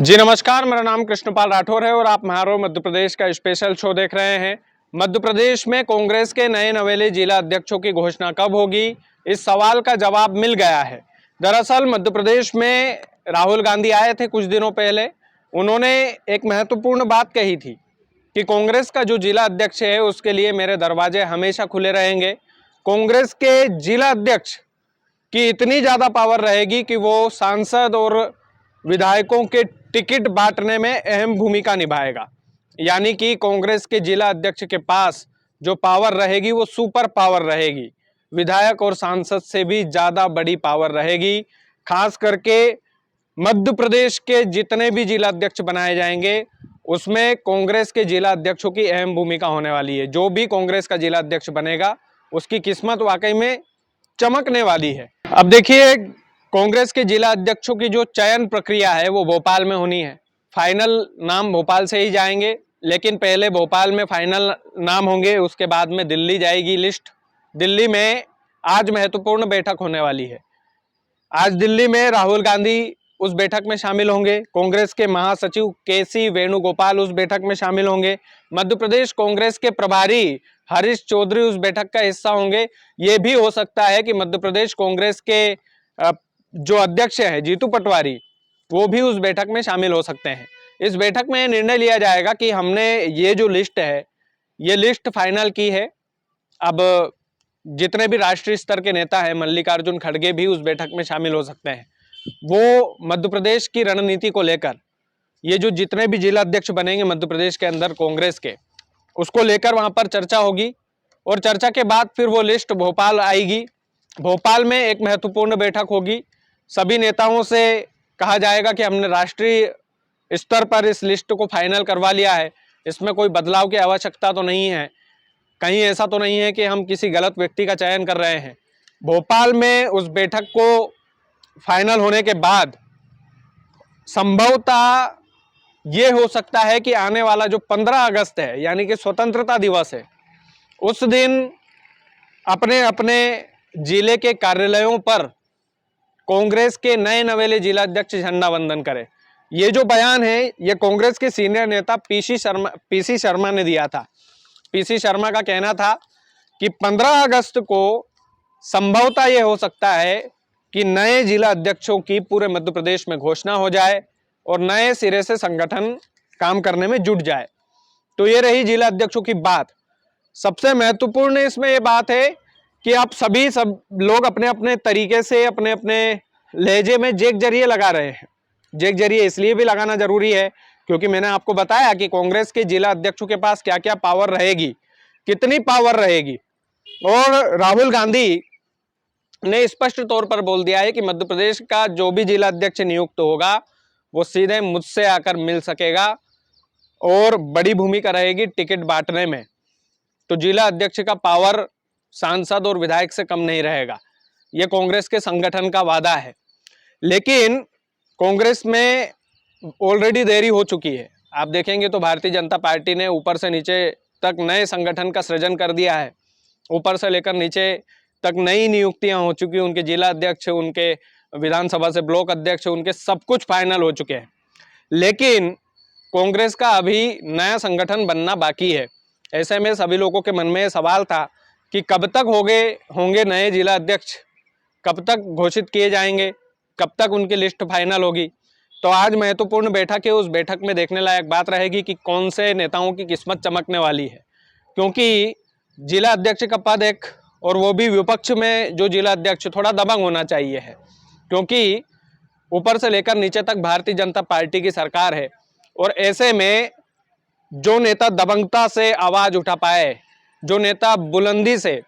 जी नमस्कार, मेरा नाम कृष्णपाल राठौर है और आप महारो मध्य प्रदेश का स्पेशल शो देख रहे हैं। मध्य प्रदेश में कांग्रेस के नए नवेले जिला अध्यक्षों की घोषणा कब होगी, इस सवाल का जवाब मिल गया है। दरअसल मध्य प्रदेश में राहुल गांधी आए थे कुछ दिनों पहले। उन्होंने एक महत्वपूर्ण बात कही थी कि कांग्रेस का जो जिला अध्यक्ष है उसके लिए मेरे दरवाजे हमेशा खुले रहेंगे। कांग्रेस के जिला अध्यक्ष की इतनी ज़्यादा पावर रहेगी कि वो सांसद और विधायकों के टिकट बांटने में अहम भूमिका निभाएगा। यानी कि कांग्रेस के जिला अध्यक्ष के पास जो पावर रहेगी वो सुपर पावर रहेगी, विधायक और सांसद से भी ज़्यादा बड़ी पावर रहेगी। खास करके मध्य प्रदेश के जितने भी जिला अध्यक्ष बनाए जाएंगे उसमें कांग्रेस के जिला अध्यक्षों की अहम भूमिका होने वाली है। जो भी कांग्रेस का जिला अध्यक्ष बनेगा उसकी किस्मत वाकई में चमकने वाली है। अब देखिए, कांग्रेस के जिला अध्यक्षों की जो चयन प्रक्रिया है वो भोपाल में होनी है। फाइनल नाम भोपाल से ही जाएंगे, लेकिन पहले भोपाल में फाइनल नाम होंगे, उसके बाद में दिल्ली जाएगी लिस्ट। दिल्ली में आज महत्वपूर्ण बैठक होने वाली है। आज दिल्ली में राहुल गांधी उस बैठक में शामिल होंगे, कांग्रेस के महासचिव केसी वेणुगोपाल उस बैठक में शामिल होंगे, मध्य प्रदेश कांग्रेस के प्रभारी हरीश चौधरी उस बैठक का हिस्सा होंगे। ये भी हो सकता है कि मध्य प्रदेश कांग्रेस के जो अध्यक्ष है जीतू पटवारी, वो भी उस बैठक में शामिल हो सकते हैं। इस बैठक में निर्णय लिया जाएगा कि हमने ये जो लिस्ट है ये लिस्ट फाइनल की है। अब जितने भी राष्ट्रीय स्तर के नेता हैं, मल्लिकार्जुन खड़गे भी उस बैठक में शामिल हो सकते हैं। वो मध्य प्रदेश की रणनीति को लेकर, ये जो जितने भी जिला अध्यक्ष बनेंगे मध्य प्रदेश के अंदर कांग्रेस के, उसको लेकर वहां पर चर्चा होगी और चर्चा के बाद फिर वो लिस्ट भोपाल आएगी। भोपाल में एक महत्वपूर्ण बैठक होगी। सभी नेताओं से कहा जाएगा कि हमने राष्ट्रीय स्तर पर इस लिस्ट को फाइनल करवा लिया है, इसमें कोई बदलाव की आवश्यकता तो नहीं है, कहीं ऐसा तो नहीं है कि हम किसी गलत व्यक्ति का चयन कर रहे हैं। भोपाल में उस बैठक को फाइनल होने के बाद संभवतः ये हो सकता है कि आने वाला जो 15 अगस्त है, यानी कि स्वतंत्रता दिवस है, उस दिन अपने अपने जिले के कार्यालयों पर कांग्रेस के नए नवेले जिला अध्यक्ष झंडा वंदन करें। ये जो बयान है ये कांग्रेस के सीनियर नेता पीसी शर्मा ने दिया था। पीसी शर्मा का कहना था कि 15 अगस्त को संभवतः ये हो सकता है कि नए जिला अध्यक्षों की पूरे मध्य प्रदेश में घोषणा हो जाए और नए सिरे से संगठन काम करने में जुट जाए। तो ये रही जिला अध्यक्षों की बात। सबसे महत्वपूर्ण इसमें यह बात है कि आप सब लोग अपने अपने तरीके से अपने अपने लहजे में जेक जरिए लगा रहे हैं। जेक जरिए इसलिए भी लगाना जरूरी है क्योंकि मैंने आपको बताया कि कांग्रेस के जिला अध्यक्षों के पास क्या क्या पावर रहेगी, कितनी पावर रहेगी। और राहुल गांधी ने स्पष्ट तौर पर बोल दिया है कि मध्य प्रदेश का जो भी जिला अध्यक्ष नियुक्त होगा वो सीधे मुझसे आकर मिल सकेगा और बड़ी भूमिका रहेगी टिकट बांटने में। तो जिला अध्यक्ष का पावर सांसद और विधायक से कम नहीं रहेगा। यह कांग्रेस के संगठन का वादा है। लेकिन कांग्रेस में ऑलरेडी देरी हो चुकी है। आप देखेंगे तो भारतीय जनता पार्टी ने ऊपर से नीचे तक नए संगठन का सृजन कर दिया है। ऊपर से लेकर नीचे तक नई नियुक्तियां हो चुकी, उनके जिला अध्यक्ष, उनके विधानसभा से ब्लॉक अध्यक्ष, उनके सब कुछ फाइनल हो चुके हैं। लेकिन कांग्रेस का अभी नया संगठन बनना बाकी है। ऐसे में सभी लोगों के मन में सवाल था कि कब तक होंगे नए जिला अध्यक्ष, कब तक घोषित किए जाएंगे, कब तक उनकी लिस्ट फाइनल होगी। तो आज महत्वपूर्ण बैठक है। उस बैठक में देखने लायक बात रहेगी कि कौन से नेताओं की किस्मत चमकने वाली है, क्योंकि जिला अध्यक्ष का पद एक, और वो भी विपक्ष में जो जिला अध्यक्ष, थोड़ा दबंग होना चाहिए है, क्योंकि ऊपर से लेकर नीचे तक भारतीय जनता पार्टी की सरकार है। और ऐसे में जो नेता दबंगता से आवाज उठा पाए, जो नेता बुलंदी से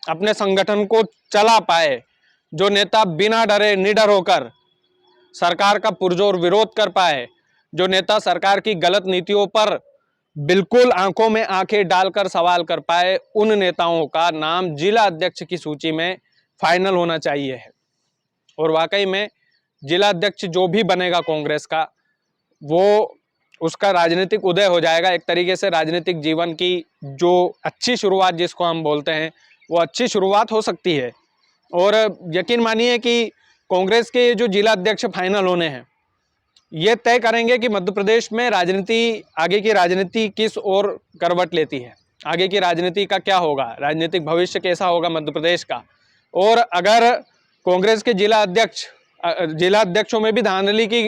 अपने संगठन को चला पाए, जो नेता बिना डरे निडर होकर सरकार का पुरजोर विरोध कर पाए, जो नेता सरकार की गलत नीतियों पर बिल्कुल आंखों में आंखें डालकर सवाल कर पाए, उन नेताओं का नाम जिला अध्यक्ष की सूची में फाइनल होना चाहिए है। और वाकई में जिला अध्यक्ष जो भी बनेगा कांग्रेस का, वो उसका राजनीतिक उदय हो जाएगा। एक तरीके से राजनीतिक जीवन की जो अच्छी शुरुआत जिसको हम बोलते हैं, वो अच्छी शुरुआत हो सकती है। और यकीन मानिए कि कांग्रेस के जो जिला अध्यक्ष फाइनल होने हैं, ये तय करेंगे कि मध्य प्रदेश में राजनीति, आगे की राजनीति किस ओर करवट लेती है, आगे की राजनीति का क्या होगा, राजनीतिक भविष्य कैसा होगा मध्य प्रदेश का। और अगर कांग्रेस के जिला अध्यक्षों में भी धांधली की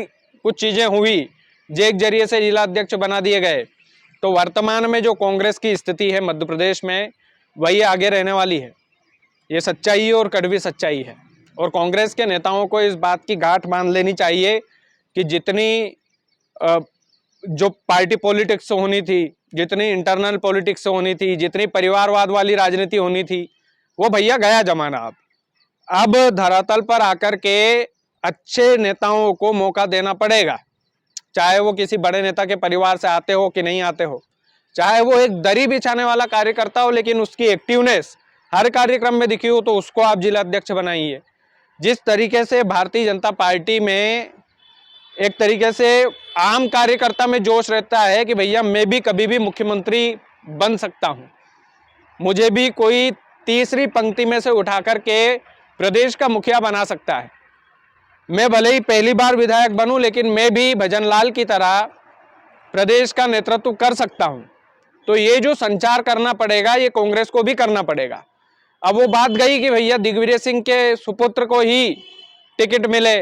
कुछ चीजें हुई, जेक जरिए से जिला अध्यक्ष बना दिए गए, तो वर्तमान में जो कांग्रेस की स्थिति है मध्य प्रदेश में वही आगे रहने वाली है। ये सच्चाई और कड़वी सच्चाई है। और कांग्रेस के नेताओं को इस बात की गांठ बांध लेनी चाहिए कि जितनी जो पार्टी पॉलिटिक्स होनी थी, जितनी इंटरनल पॉलिटिक्स होनी थी, जितनी परिवारवाद वाली राजनीति होनी थी, वो भैया गया जमाना। अब धरातल पर आकर के अच्छे नेताओं को मौका देना पड़ेगा, चाहे वो किसी बड़े नेता के परिवार से आते हो कि नहीं आते हो, चाहे वो एक दरी बिछाने वाला कार्यकर्ता हो, लेकिन उसकी एक्टिवनेस हर कार्यक्रम में दिखी हो तो उसको आप जिला अध्यक्ष बनाइए। जिस तरीके से भारतीय जनता पार्टी में एक तरीके से आम कार्यकर्ता में जोश रहता है कि भैया मैं भी कभी भी मुख्यमंत्री बन सकता हूं, मुझे भी कोई तीसरी पंक्ति में से उठा करके प्रदेश का मुखिया बना सकता है, मैं भले ही पहली बार विधायक बनूं लेकिन मैं भी भजनलाल की तरह प्रदेश का नेतृत्व कर सकता हूं। तो ये जो संचार करना पड़ेगा ये कांग्रेस को भी करना पड़ेगा। अब वो बात गई कि भैया दिग्विजय सिंह के सुपुत्र को ही टिकट मिले,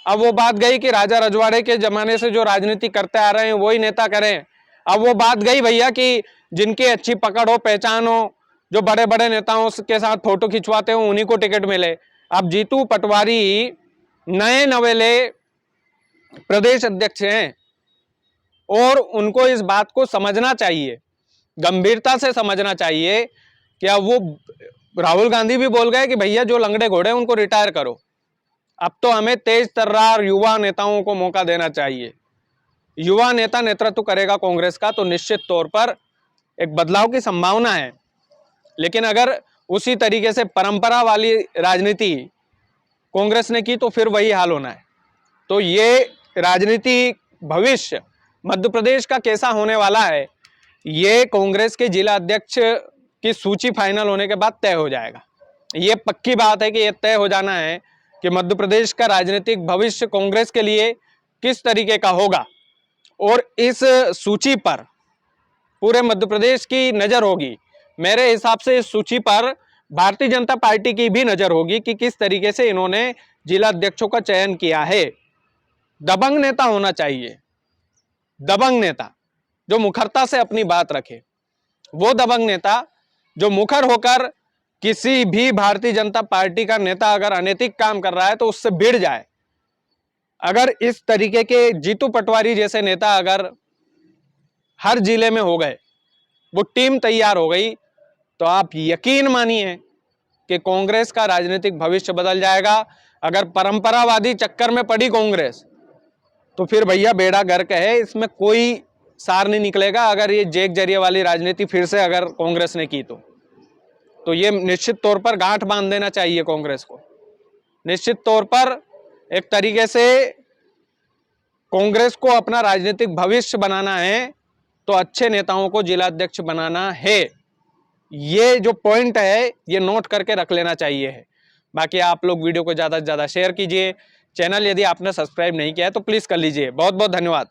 अब वो बात गई कि राजा रजवाड़े के जमाने से जो राजनीति करते आ रहे हैं वही नेता करें, अब वो बात गई भैया कि जिनकी अच्छी पकड़ हो, पहचान हो, जो बड़े बड़े नेताओं के साथ फोटो खिंचवाते हो उन्हीं को टिकट मिले। अब जीतू पटवारी नए नवेले प्रदेश अध्यक्ष हैं और उनको इस बात को समझना चाहिए, गंभीरता से समझना चाहिए। क्या वो राहुल गांधी भी बोल गए कि भैया जो लंगड़े घोड़े उनको रिटायर करो, अब तो हमें तेज तर्रार युवा नेताओं को मौका देना चाहिए। युवा नेता नेतृत्व करेगा कांग्रेस का तो निश्चित तौर पर एक बदलाव की संभावना है। लेकिन अगर उसी तरीके से परंपरा वाली राजनीति कांग्रेस ने की तो फिर वही हाल होना है। तो ये राजनीति भविष्य मध्य प्रदेश का कैसा होने वाला है, ये कांग्रेस के जिला अध्यक्ष की सूची फाइनल होने के बाद तय हो जाएगा। ये पक्की बात है कि ये तय हो जाना है कि मध्य प्रदेश का राजनीतिक भविष्य कांग्रेस के लिए किस तरीके का होगा। और इस सूची पर पूरे मध्य प्रदेश की नजर होगी। मेरे हिसाब से इस सूची पर भारतीय जनता पार्टी की भी नजर होगी कि किस तरीके से इन्होंने जिला अध्यक्षों का चयन किया है। दबंग नेता होना चाहिए, दबंग नेता जो मुखरता से अपनी बात रखे, वो दबंग नेता जो मुखर होकर किसी भी भारतीय जनता पार्टी का नेता अगर अनैतिक काम कर रहा है तो उससे भिड़ जाए। अगर इस तरीके के जीतू पटवारी जैसे नेता अगर हर जिले में हो गए, वो टीम तैयार हो गई, तो आप यकीन मानिए कि कांग्रेस का राजनीतिक भविष्य बदल जाएगा। अगर परंपरावादी चक्कर में पड़ी कांग्रेस तो फिर भैया बेड़ा गर्क है, इसमें कोई सार नहीं निकलेगा। अगर ये जेक जरिए वाली राजनीति फिर से अगर कांग्रेस ने की तो ये निश्चित तौर पर गांठ बांध देना चाहिए कांग्रेस को। निश्चित तौर पर एक तरीके से कांग्रेस को अपना राजनीतिक भविष्य बनाना है तो अच्छे नेताओं को जिला अध्यक्ष बनाना है। ये जो पॉइंट है ये नोट करके रख लेना चाहिए है। बाकी आप लोग वीडियो को ज़्यादा से ज़्यादा शेयर कीजिए। चैनल यदि आपने सब्सक्राइब नहीं किया है तो प्लीज़ कर लीजिए। बहुत बहुत धन्यवाद।